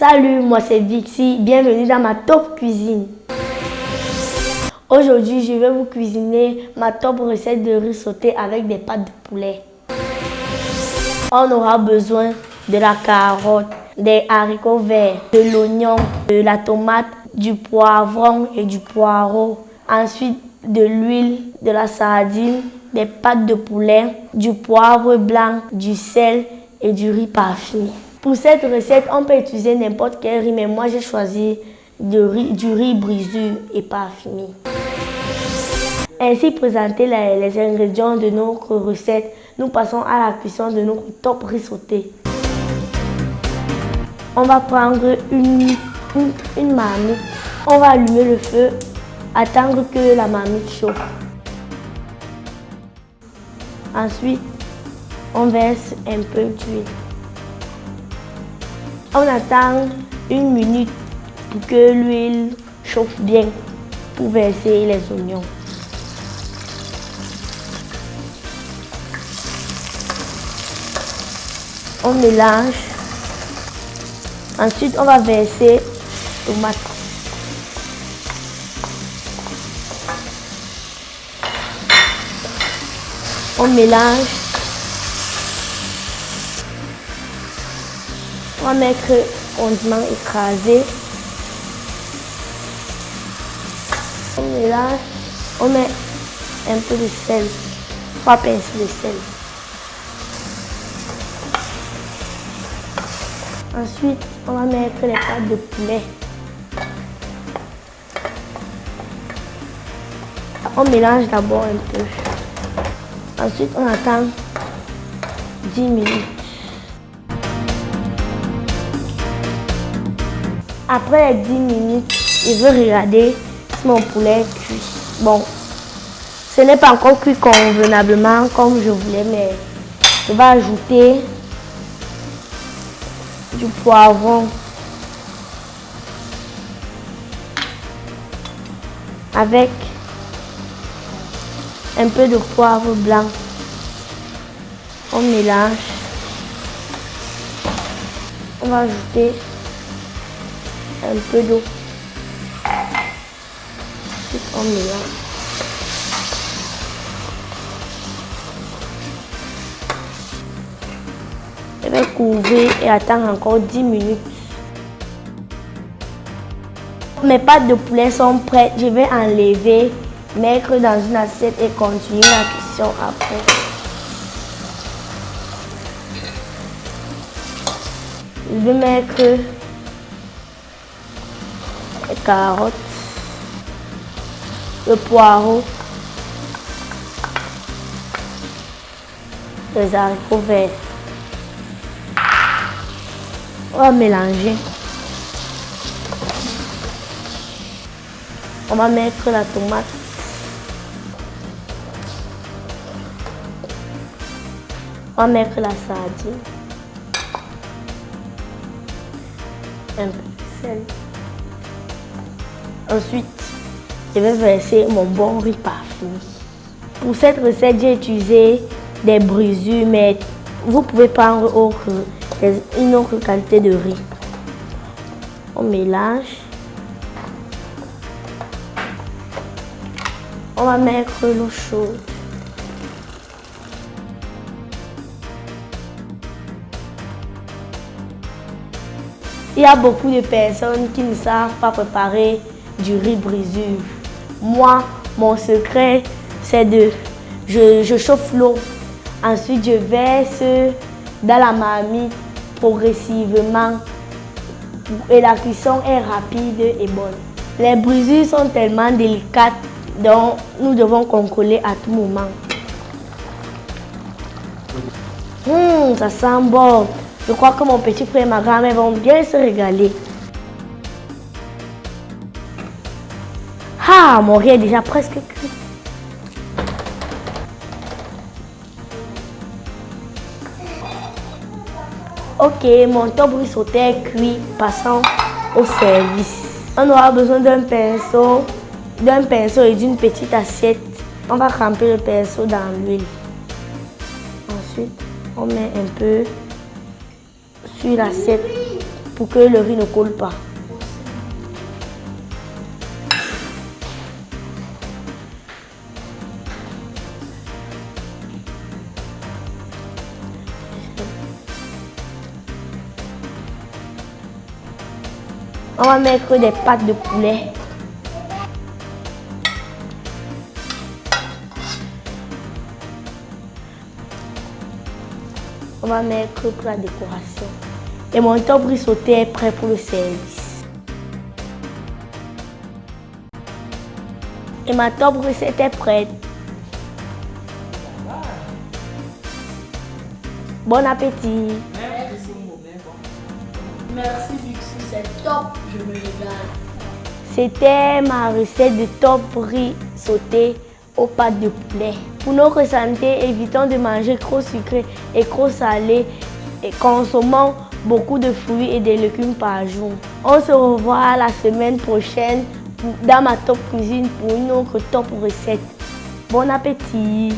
Salut, moi c'est Vixie, bienvenue dans ma top cuisine. Aujourd'hui, je vais vous cuisiner ma top recette de riz sauté avec des pâtes de poulet. On aura besoin de la carotte, des haricots verts, de l'oignon, de la tomate, du poivron et du poireau. Ensuite, de l'huile, de la sardine, des pâtes de poulet, du poivre blanc, du sel et du riz parfumé. Pour cette recette, on peut utiliser n'importe quel riz, mais moi j'ai choisi du riz brisé et parfumé. Ainsi présentés les ingrédients de notre recette, nous passons à la cuisson de notre top riz sauté. On va prendre une marmite. On va allumer le feu, attendre que la marmite chauffe. Ensuite, on verse un peu d'huile. On attend 1 minute pour que l'huile chauffe bien pour verser les oignons. On mélange. Ensuite, on va verser tomate. On mélange. On va mettre condiments écrasés. On mélange. On met un peu de sel. 3 pincées de sel. Ensuite, on va mettre les pâtes de poulet. On mélange d'abord un peu. Ensuite, on attend 10 minutes. Après les 10 minutes, je veux regarder si mon poulet est cuit. Bon, ce n'est pas encore cuit convenablement comme je voulais, mais je vais ajouter du poivron avec un peu de poivre blanc. On mélange. On va ajouter un peu d'eau. Ensuite, on mélange. Je vais couvrir et attendre encore 10 minutes. Mes pâtes de poulet sont prêtes. Je vais enlever, mettre dans une assiette et continuer la cuisson après. Je vais mettre les carottes, le poireau, les haricots verts. On va mélanger. On va mettre la tomate. On va mettre la sardine. Un peu de sel. Ensuite, je vais verser mon bon riz parfumé. Pour cette recette, j'ai utilisé des brisures, mais vous pouvez prendre une autre qualité de riz. On mélange. On va mettre l'eau chaude. Il y a beaucoup de personnes qui ne savent pas préparer du riz brisure. Moi, mon secret, c'est je chauffe l'eau. Ensuite, je verse dans la marmite progressivement et la cuisson est rapide et bonne. Les brisures sont tellement délicates, donc nous devons contrôler à tout moment. Ça sent bon. Je crois que mon petit frère et ma grand-mère vont bien se régaler. Ah, mon riz est déjà presque cuit. Ok, mon top riz sauté est cuit. Passons au service. On aura besoin d'un pinceau et d'une petite assiette. On va tremper le pinceau dans l'huile. Ensuite, on met un peu sur l'assiette. pour que le riz ne colle pas. On va mettre des pâtes de poulet. On va mettre pour la décoration. Et mon top riz sauté est prêt pour le service. Et ma top recette est prête. Bon appétit. Merci Bixi, c'est top, je me régale. C'était ma recette de top riz sauté aux pâtes de poulet. Pour notre santé, évitons de manger trop sucré et trop salé et consommons beaucoup de fruits et de légumes par jour. On se revoit la semaine prochaine dans ma top cuisine pour une autre top recette. Bon appétit!